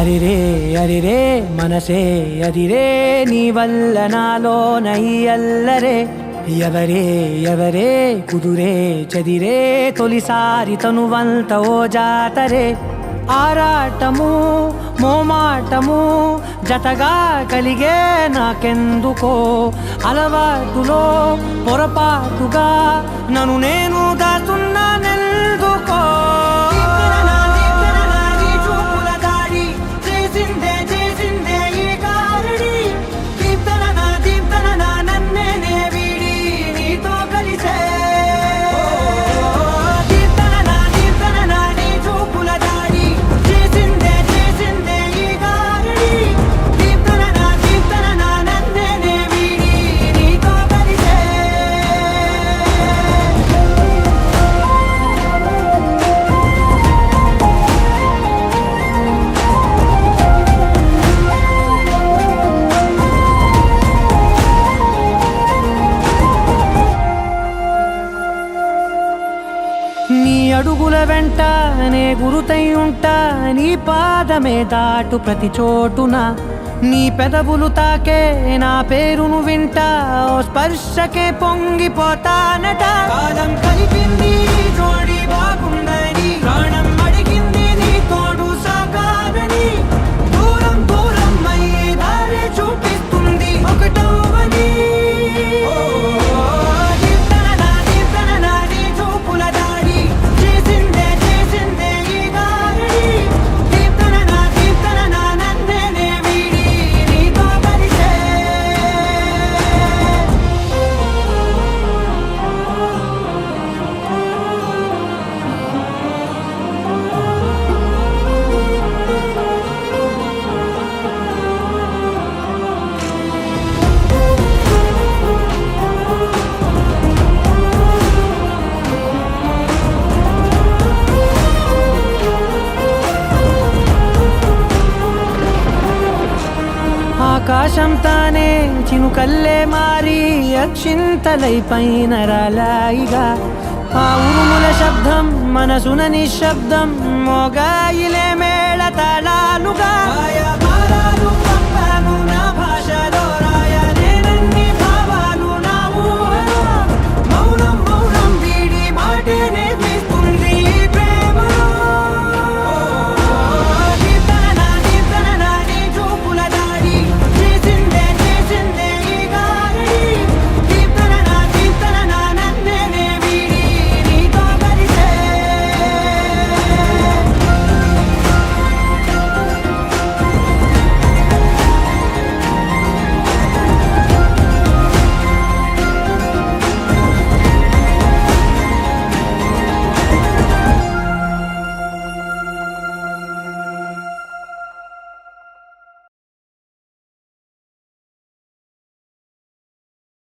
అరిరే అరిరే మనసే అరిరే నీ వల్ల నాలో నయ్యల్లరే ఎవరే ఎవరే కుదురే చదిరే తొలిసారి తనువంత ఓ జాతరే ఆరాటము మోమాటము జతగా కలిగే నాకెందుకో అలవాటులో పొరపాటుగా నన్ను నేను దాస్తున్నానెందుకో నీ అడుగుల వెంట నే గురుతై ఉంటా నీ పాదమే దాటు ప్రతి చోటున నీ పెదవులు తాకే నా పేరును వింటా ఓ స్పర్శకే పొంగిపోతానట కాలం కలిపింది జోడి బాగుందని ప్రాణం అడిగింది నీ తోడు సాగాలని దూరం దూరం అయ్యే దారి చూపిస్తుంది ఒకటవని ఆకాశం తానే చినుకల్లే మారి అక్షింతలై పైన రాలాయిగా ఆ ఉరుముల శబ్దం మనసున నిశ్శబ్దం మోగాయిలే మేళ తాళాలుగా